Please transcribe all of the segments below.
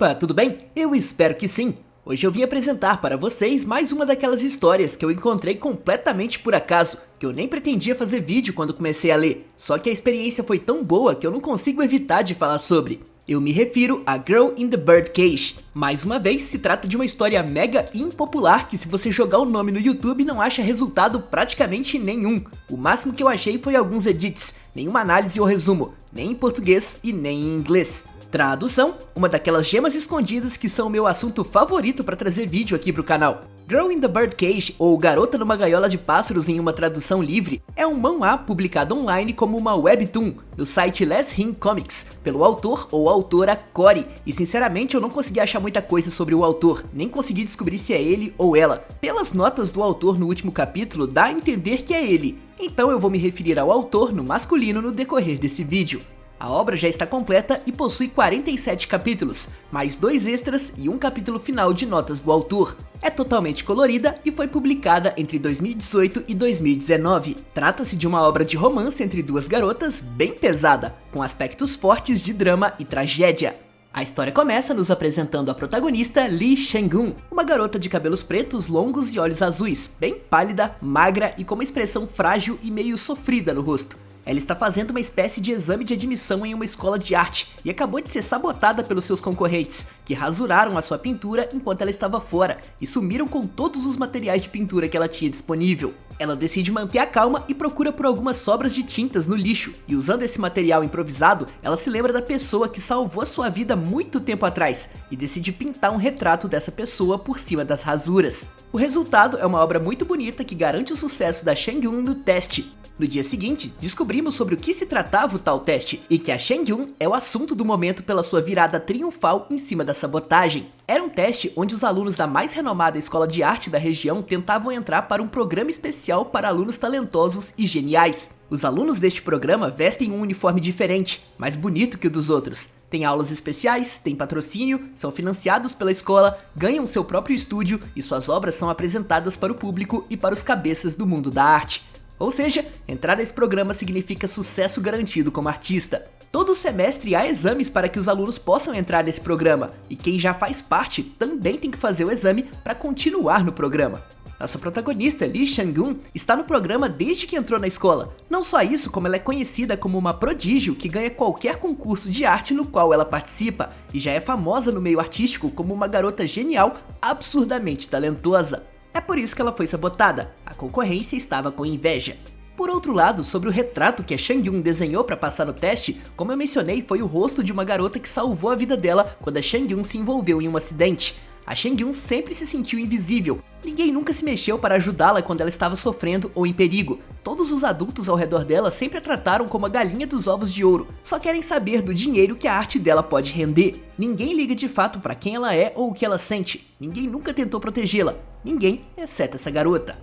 Opa, tudo bem? Eu espero que sim! Hoje eu vim apresentar para vocês mais uma daquelas histórias que eu encontrei completamente por acaso, que eu nem pretendia fazer vídeo quando comecei a ler, só que a experiência foi tão boa que eu não consigo evitar de falar sobre. Eu me refiro a Girl in the Birdcage. Mais uma vez, se trata de uma história mega impopular que se você jogar o nome no YouTube não acha resultado praticamente nenhum. O máximo que eu achei foi alguns edits, nenhuma análise ou resumo, nem em português e nem em inglês. Tradução, uma daquelas gemas escondidas que são o meu assunto favorito para trazer vídeo aqui pro canal. Girl in the Birdcage, ou Garota numa Gaiola de Pássaros em uma tradução livre, é um manhwa publicado online como uma webtoon no site Last Him Comics, pelo autor ou autora Cory, e sinceramente eu não consegui achar muita coisa sobre o autor, nem consegui descobrir se é ele ou ela. Pelas notas do autor no último capítulo, dá a entender que é ele, então eu vou me referir ao autor no masculino no decorrer desse vídeo. A obra já está completa e possui 47 capítulos, mais 2 extras e um capítulo final de notas do autor. É totalmente colorida e foi publicada entre 2018 e 2019. Trata-se de uma obra de romance entre duas garotas bem pesada, com aspectos fortes de drama e tragédia. A história começa nos apresentando a protagonista Lee Chang-eun, uma garota de cabelos pretos, longos e olhos azuis, bem pálida, magra e com uma expressão frágil e meio sofrida no rosto. Ela está fazendo uma espécie de exame de admissão em uma escola de arte e acabou de ser sabotada pelos seus concorrentes, que rasuraram a sua pintura enquanto ela estava fora e sumiram com todos os materiais de pintura que ela tinha disponível. Ela decide manter a calma e procura por algumas sobras de tintas no lixo, e usando esse material improvisado, ela se lembra da pessoa que salvou a sua vida muito tempo atrás e decide pintar um retrato dessa pessoa por cima das rasuras. O resultado é uma obra muito bonita que garante o sucesso da Chang-eun no teste. No dia seguinte, descobrimos sobre o que se tratava o tal teste, e que a Chang-eun é o assunto do momento pela sua virada triunfal em cima da sabotagem. Era um teste onde os alunos da mais renomada escola de arte da região tentavam entrar para um programa especial para alunos talentosos e geniais. Os alunos deste programa vestem um uniforme diferente, mais bonito que o dos outros. Tem aulas especiais, tem patrocínio, são financiados pela escola, ganham seu próprio estúdio e suas obras são apresentadas para o público e para os cabeças do mundo da arte. Ou seja, entrar nesse programa significa sucesso garantido como artista. Todo semestre há exames para que os alunos possam entrar nesse programa, e quem já faz parte também tem que fazer o exame para continuar no programa. Nossa protagonista, Lee Chang-eun, está no programa desde que entrou na escola. Não só isso, como ela é conhecida como uma prodígio que ganha qualquer concurso de arte no qual ela participa, e já é famosa no meio artístico como uma garota genial, absurdamente talentosa. É por isso que ela foi sabotada, a concorrência estava com inveja. Por outro lado, sobre o retrato que a Chang-eun desenhou para passar no teste, como eu mencionei, foi o rosto de uma garota que salvou a vida dela quando a Chang-eun se envolveu em um acidente. A Chang-eun sempre se sentiu invisível, ninguém nunca se mexeu para ajudá-la quando ela estava sofrendo ou em perigo. Todos os adultos ao redor dela sempre a trataram como a galinha dos ovos de ouro, só querem saber do dinheiro que a arte dela pode render. Ninguém liga de fato para quem ela é ou o que ela sente, ninguém nunca tentou protegê-la, ninguém exceto essa garota.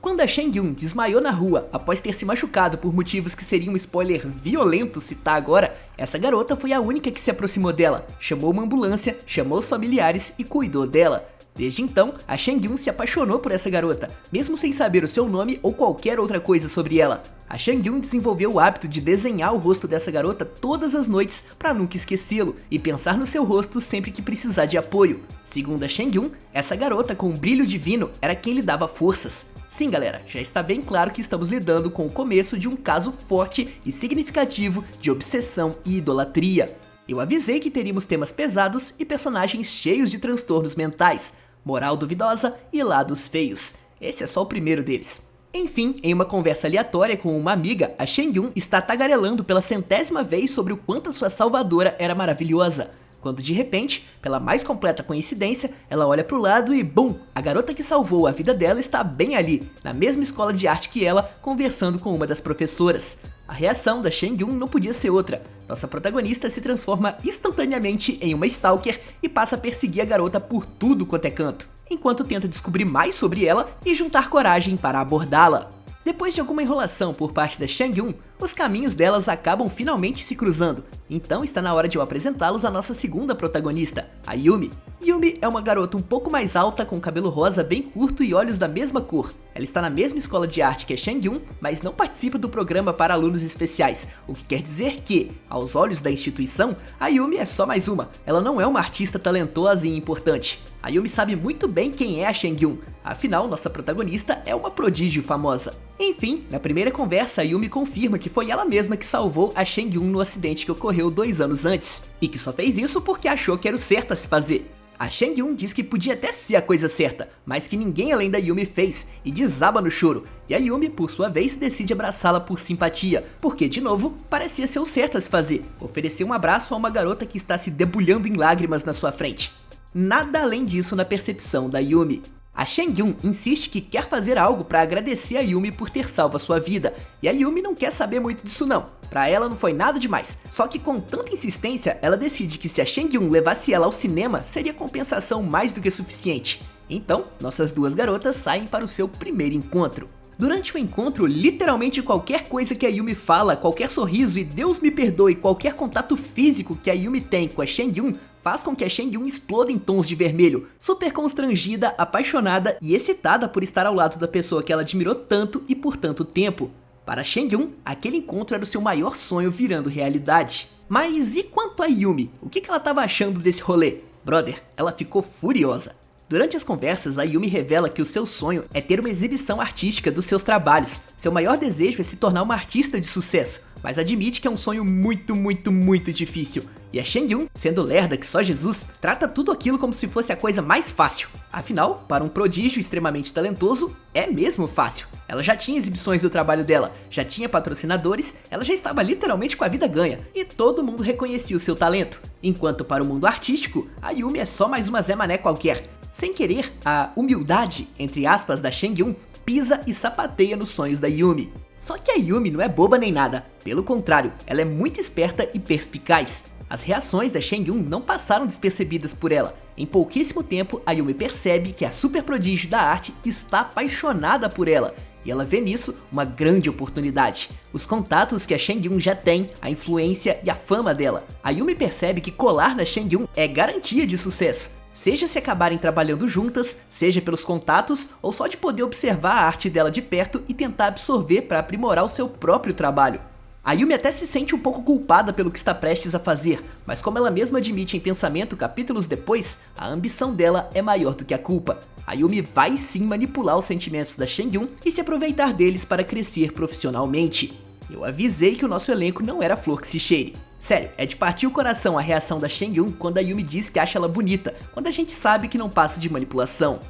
Quando a Chang-eun desmaiou na rua após ter se machucado por motivos que seria um spoiler violento citar agora, essa garota foi a única que se aproximou dela, chamou uma ambulância, chamou os familiares e cuidou dela. Desde então, a Chang-eun se apaixonou por essa garota, mesmo sem saber o seu nome ou qualquer outra coisa sobre ela. A Chang-eun desenvolveu o hábito de desenhar o rosto dessa garota todas as noites para nunca esquecê-lo e pensar no seu rosto sempre que precisar de apoio. Segundo a Chang-eun, essa garota com um brilho divino era quem lhe dava forças. Sim, galera, já está bem claro que estamos lidando com o começo de um caso forte e significativo de obsessão e idolatria. Eu avisei que teríamos temas pesados e personagens cheios de transtornos mentais, moral duvidosa e lados feios. Esse é só o primeiro deles. Enfim, em uma conversa aleatória com uma amiga, a Chang-eun está tagarelando pela 100ª vez sobre o quanto a sua salvadora era maravilhosa. Quando de repente, pela mais completa coincidência, ela olha pro lado e bum! A garota que salvou a vida dela está bem ali, na mesma escola de arte que ela, conversando com uma das professoras. A reação da Chang-eun não podia ser outra. Nossa protagonista se transforma instantaneamente em uma stalker e passa a perseguir a garota por tudo quanto é canto, enquanto tenta descobrir mais sobre ela e juntar coragem para abordá-la. Depois de alguma enrolação por parte da Chang-eun, os caminhos delas acabam finalmente se cruzando, então está na hora de eu apresentá-los à nossa segunda protagonista, a Yumi. Yumi é uma garota um pouco mais alta com cabelo rosa bem curto e olhos da mesma cor. Ela está na mesma escola de arte que a Shang-Yun, mas não participa do programa para alunos especiais, o que quer dizer que, aos olhos da instituição, a Yumi é só mais uma. Ela não é uma artista talentosa e importante. A Yumi sabe muito bem quem é a Shang-Yun, afinal nossa protagonista é uma prodígio famosa. Enfim, na primeira conversa a Yumi confirma que foi ela mesma que salvou a Shang-Yun no acidente que ocorreu 2 anos antes, e que só fez isso porque achou que era o certo a se fazer. A Shang-Yun diz que podia até ser a coisa certa, mas que ninguém além da Yumi fez, e desaba no choro, e a Yumi, por sua vez, decide abraçá-la por simpatia, porque, de novo, parecia ser o certo a se fazer, oferecer um abraço a uma garota que está se debulhando em lágrimas na sua frente. Nada além disso na percepção da Yumi. A Shang-Yun insiste que quer fazer algo para agradecer a Yumi por ter salvo a sua vida, e a Yumi não quer saber muito disso não. Pra ela não foi nada demais, só que com tanta insistência, ela decide que se a Shang-Yun levasse ela ao cinema, seria compensação mais do que suficiente. Então, nossas duas garotas saem para o seu primeiro encontro. Durante o encontro, literalmente qualquer coisa que a Yumi fala, qualquer sorriso e Deus me perdoe, qualquer contato físico que a Yumi tem com a Shang-Yun faz com que a Shang-Yun exploda em tons de vermelho, super constrangida, apaixonada e excitada por estar ao lado da pessoa que ela admirou tanto e por tanto tempo. Para a Shang-Yun, aquele encontro era o seu maior sonho virando realidade. Mas e quanto a Yumi? O que ela estava achando desse rolê? Brother, ela ficou furiosa. Durante as conversas, a Yumi revela que o seu sonho é ter uma exibição artística dos seus trabalhos. Seu maior desejo é se tornar uma artista de sucesso, mas admite que é um sonho muito difícil. E a Shang-Yun, sendo lerda que só Jesus, trata tudo aquilo como se fosse a coisa mais fácil. Afinal, para um prodígio extremamente talentoso, é mesmo fácil. Ela já tinha exibições do trabalho dela, já tinha patrocinadores, ela já estava literalmente com a vida ganha, e todo mundo reconhecia o seu talento. Enquanto para o mundo artístico, a Yumi é só mais uma Zé Mané qualquer. Sem querer, a humildade, entre aspas, da Shang-Yun pisa e sapateia nos sonhos da Yumi. Só que a Yumi não é boba nem nada, pelo contrário, ela é muito esperta e perspicaz. As reações da Shang-Yun não passaram despercebidas por ela. Em pouquíssimo tempo, a Yumi percebe que a super prodígio da arte está apaixonada por ela, e ela vê nisso uma grande oportunidade. Os contatos que a Shang-Yun já tem, a influência e a fama dela. A Yumi percebe que colar na Shang-Yun é garantia de sucesso. Seja se acabarem trabalhando juntas, seja pelos contatos ou só de poder observar a arte dela de perto e tentar absorver para aprimorar o seu próprio trabalho. A Yumi até se sente um pouco culpada pelo que está prestes a fazer, mas como ela mesma admite em pensamento capítulos depois, a ambição dela é maior do que a culpa. A Yumi vai sim manipular os sentimentos da Shang-Yun e se aproveitar deles para crescer profissionalmente. Eu avisei que o nosso elenco não era flor que se cheire. Sério, é de partir o coração a reação da Shang-Yun quando a Yumi diz que acha ela bonita, quando a gente sabe que não passa de manipulação.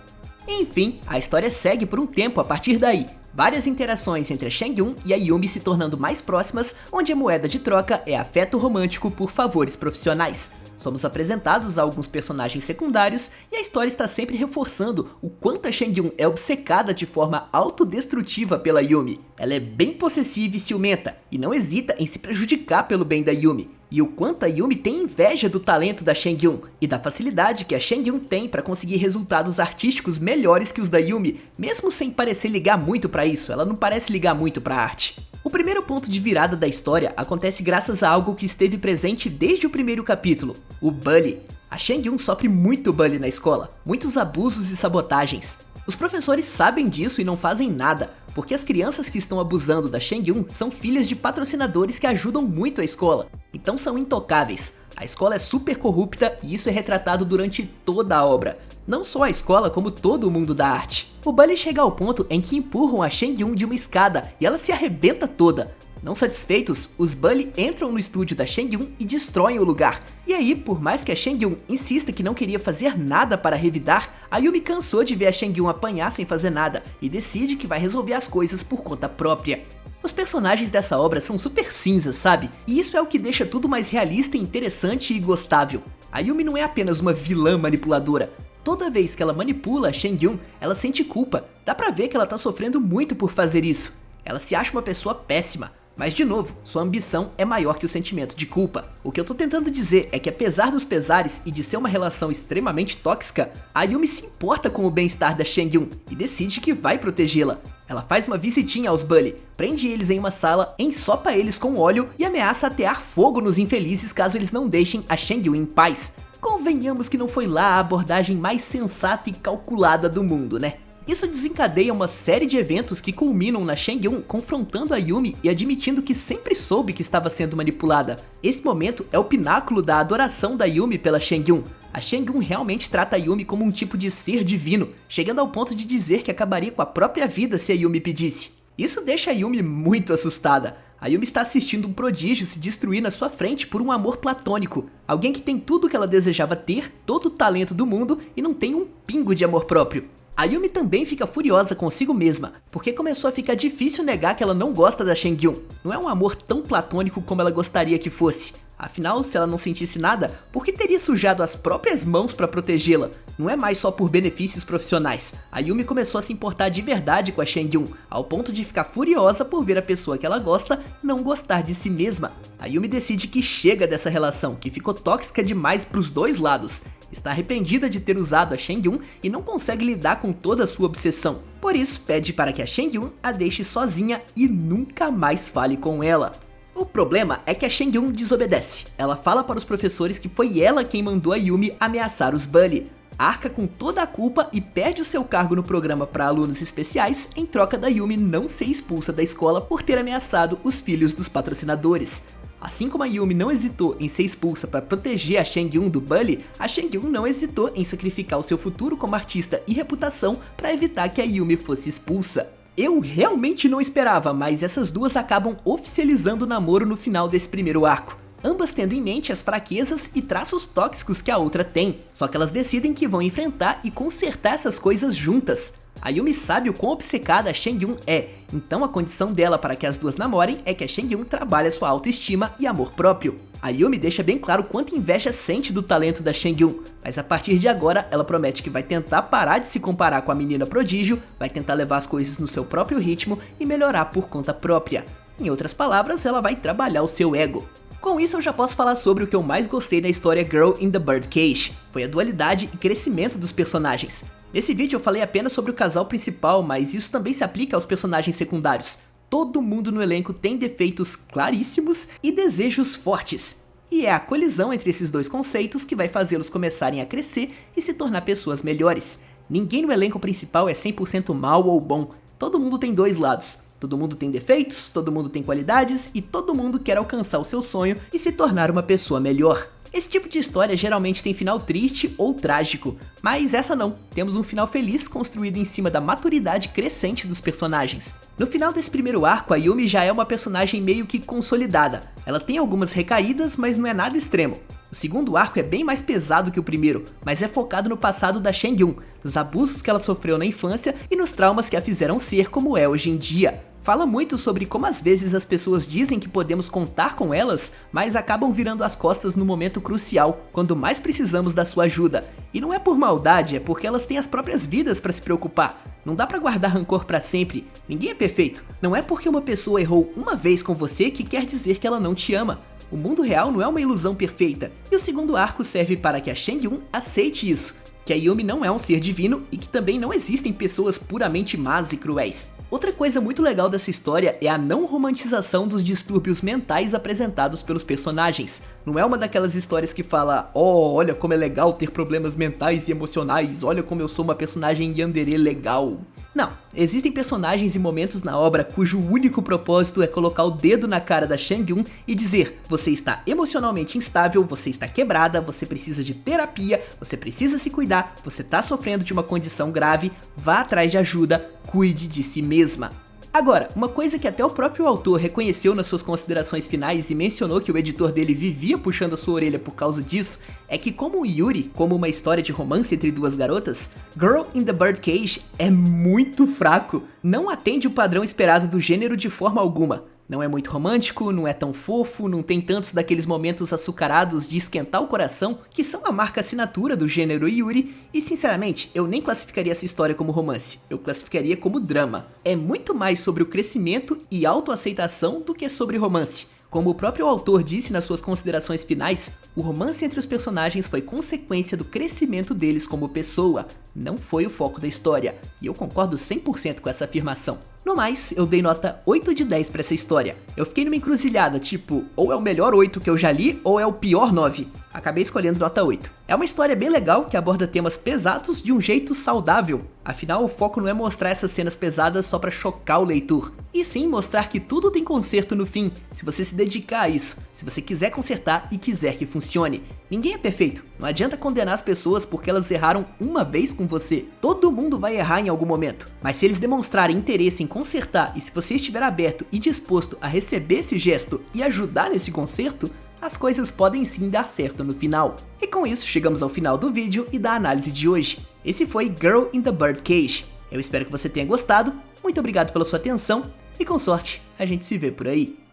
Enfim, a história segue por um tempo a partir daí. Várias interações entre a Shang-Yun e a Yumi se tornando mais próximas, onde a moeda de troca é afeto romântico por favores profissionais. Somos apresentados a alguns personagens secundários e a história está sempre reforçando o quanto a Shang-Yun é obcecada de forma autodestrutiva pela Yumi. Ela é bem possessiva e ciumenta, e não hesita em se prejudicar pelo bem da Yumi. E o quanto a Yumi tem inveja do talento da Shang-Yun e da facilidade que a Shang-Yun tem para conseguir resultados artísticos melhores que os da Yumi, mesmo sem parecer ligar muito para isso, ela não parece ligar muito para a arte. O primeiro ponto de virada da história acontece graças a algo que esteve presente desde o primeiro capítulo, o bullying. A Shang-Yun sofre muito bullying na escola, muitos abusos e sabotagens. Os professores sabem disso e não fazem nada, porque as crianças que estão abusando da Shang-Yun são filhas de patrocinadores que ajudam muito a escola, então são intocáveis. A escola é super corrupta e isso é retratado durante toda a obra. Não só a escola, como todo o mundo da arte. O bullying chega ao ponto em que empurram a Shang-Yun de uma escada e ela se arrebenta toda. Não satisfeitos, os Bully entram no estúdio da Shang-Yun e destroem o lugar. E aí, por mais que a Shang-Yun insista que não queria fazer nada para revidar, a Yumi cansou de ver a Shang-Yun apanhar sem fazer nada e decide que vai resolver as coisas por conta própria. Os personagens dessa obra são super cinzas, sabe? E isso é o que deixa tudo mais realista, interessante e gostável. A Yumi não é apenas uma vilã manipuladora. Toda vez que ela manipula a Shang-Yun, ela sente culpa. Dá pra ver que ela tá sofrendo muito por fazer isso. Ela se acha uma pessoa péssima. Mas de novo, sua ambição é maior que o sentimento de culpa. O que eu tô tentando dizer é que apesar dos pesares e de ser uma relação extremamente tóxica, a Yumi se importa com o bem-estar da Shang-Yun e decide que vai protegê-la. Ela faz uma visitinha aos Bully, prende eles em uma sala, ensopa eles com óleo e ameaça atear fogo nos infelizes caso eles não deixem a Shang-Yun em paz. Convenhamos que não foi lá a abordagem mais sensata e calculada do mundo, né? Isso desencadeia uma série de eventos que culminam na Chang-Eun confrontando a Yumi e admitindo que sempre soube que estava sendo manipulada. Esse momento é o pináculo da adoração da Yumi pela Chang-Eun. A Chang-Eun realmente trata a Yumi como um tipo de ser divino, chegando ao ponto de dizer que acabaria com a própria vida se a Yumi pedisse. Isso deixa a Yumi muito assustada. A Yumi está assistindo um prodígio se destruir na sua frente por um amor platônico. Alguém que tem tudo o que ela desejava ter, todo o talento do mundo e não tem um pingo de amor próprio. A Yumi também fica furiosa consigo mesma, porque começou a ficar difícil negar que ela não gosta da Chang-Eun. Não é um amor tão platônico como ela gostaria que fosse. Afinal, se ela não sentisse nada, por que teria sujado as próprias mãos para protegê-la? Não é mais só por benefícios profissionais. A Yumi começou a se importar de verdade com a Chang-Eun, ao ponto de ficar furiosa por ver a pessoa que ela gosta não gostar de si mesma. A Yumi decide que chega dessa relação, que ficou tóxica demais para os dois lados. Está arrependida de ter usado a Chang-Eun e não consegue lidar com toda a sua obsessão. Por isso, pede para que a Chang-Eun a deixe sozinha e nunca mais fale com ela. O problema é que a Chang-Eun desobedece. Ela fala para os professores que foi ela quem mandou a Yumi ameaçar os Bully. Arca com toda a culpa e perde o seu cargo no programa para alunos especiais em troca da Yumi não ser expulsa da escola por ter ameaçado os filhos dos patrocinadores. Assim como a Yumi não hesitou em ser expulsa para proteger a Chang-Eun do Bully, a Chang-Eun não hesitou em sacrificar o seu futuro como artista e reputação para evitar que a Yumi fosse expulsa. Eu realmente não esperava, mas essas duas acabam oficializando o namoro no final desse primeiro arco. Ambas tendo em mente as fraquezas e traços tóxicos que a outra tem, só que elas decidem que vão enfrentar e consertar essas coisas juntas. A Yumi sabe o quão obcecada a Chang-Eun é, então a condição dela para que as duas namorem é que a Chang-Eun trabalhe sua autoestima e amor próprio. A Yumi deixa bem claro quanta inveja sente do talento da Chang-Eun, mas a partir de agora ela promete que vai tentar parar de se comparar com a menina prodígio, vai tentar levar as coisas no seu próprio ritmo e melhorar por conta própria. Em outras palavras, ela vai trabalhar o seu ego. Com isso eu já posso falar sobre o que eu mais gostei da história Girl in the Birdcage, foi a dualidade e crescimento dos personagens. Nesse vídeo eu falei apenas sobre o casal principal, mas isso também se aplica aos personagens secundários. Todo mundo no elenco tem defeitos claríssimos e desejos fortes. E é a colisão entre esses dois conceitos que vai fazê-los começarem a crescer e se tornar pessoas melhores. Ninguém no elenco principal é 100% mal ou bom, todo mundo tem dois lados. Todo mundo tem defeitos, todo mundo tem qualidades e todo mundo quer alcançar o seu sonho e se tornar uma pessoa melhor. Esse tipo de história geralmente tem final triste ou trágico, mas essa não, temos um final feliz construído em cima da maturidade crescente dos personagens. No final desse primeiro arco, a Yumi já é uma personagem meio que consolidada, ela tem algumas recaídas, mas não é nada extremo. O segundo arco é bem mais pesado que o primeiro, mas é focado no passado da Chang-Eun, nos abusos que ela sofreu na infância e nos traumas que a fizeram ser como é hoje em dia. Fala muito sobre como às vezes as pessoas dizem que podemos contar com elas, mas acabam virando as costas no momento crucial, quando mais precisamos da sua ajuda. E não é por maldade, é porque elas têm as próprias vidas para se preocupar. Não dá pra guardar rancor pra sempre, ninguém é perfeito. Não é porque uma pessoa errou uma vez com você que quer dizer que ela não te ama. O mundo real não é uma ilusão perfeita, e o segundo arco serve para que a Chang-Eun aceite isso, que a Yumi não é um ser divino e que também não existem pessoas puramente más e cruéis. Outra coisa muito legal dessa história é a não romantização dos distúrbios mentais apresentados pelos personagens. Não é uma daquelas histórias que fala, oh, olha como é legal ter problemas mentais e emocionais, olha como eu sou uma personagem yandere legal. Não, existem personagens e momentos na obra cujo único propósito é colocar o dedo na cara da Chang-Eun e dizer: você está emocionalmente instável, você está quebrada, você precisa de terapia, você precisa se cuidar, você está sofrendo de uma condição grave, vá atrás de ajuda, cuide de si mesma. Agora, uma coisa que até o próprio autor reconheceu nas suas considerações finais e mencionou que o editor dele vivia puxando a sua orelha por causa disso, é que como o Yuri, como uma história de romance entre duas garotas, Girl in the Birdcage é muito fraco, não atende o padrão esperado do gênero de forma alguma. Não é muito romântico, não é tão fofo, não tem tantos daqueles momentos açucarados de esquentar o coração, que são a marca assinatura do gênero Yuri, e sinceramente, eu nem classificaria essa história como romance, eu classificaria como drama. É muito mais sobre o crescimento e autoaceitação do que sobre romance. Como o próprio autor disse nas suas considerações finais, o romance entre os personagens foi consequência do crescimento deles como pessoa, não foi o foco da história, e eu concordo 100% com essa afirmação. No mais, eu dei nota 8 de 10 pra essa história. Eu fiquei numa encruzilhada, tipo, ou é o melhor 8 que eu já li, ou é o pior 9. Acabei escolhendo nota 8. É uma história bem legal que aborda temas pesados de um jeito saudável. Afinal, o foco não é mostrar essas cenas pesadas só pra chocar o leitor, e sim mostrar que tudo tem conserto no fim, se você se dedicar a isso, se você quiser consertar e quiser que funcione. Ninguém é perfeito, não adianta condenar as pessoas porque elas erraram uma vez com você. Todo mundo vai errar em algum momento, mas se eles demonstrarem interesse em consertar e se você estiver aberto e disposto a receber esse gesto e ajudar nesse conserto, as coisas podem sim dar certo no final. E com isso chegamos ao final do vídeo e da análise de hoje. Esse foi Girl in the Birdcage. Eu espero que você tenha gostado, muito obrigado pela sua atenção e com sorte a gente se vê por aí.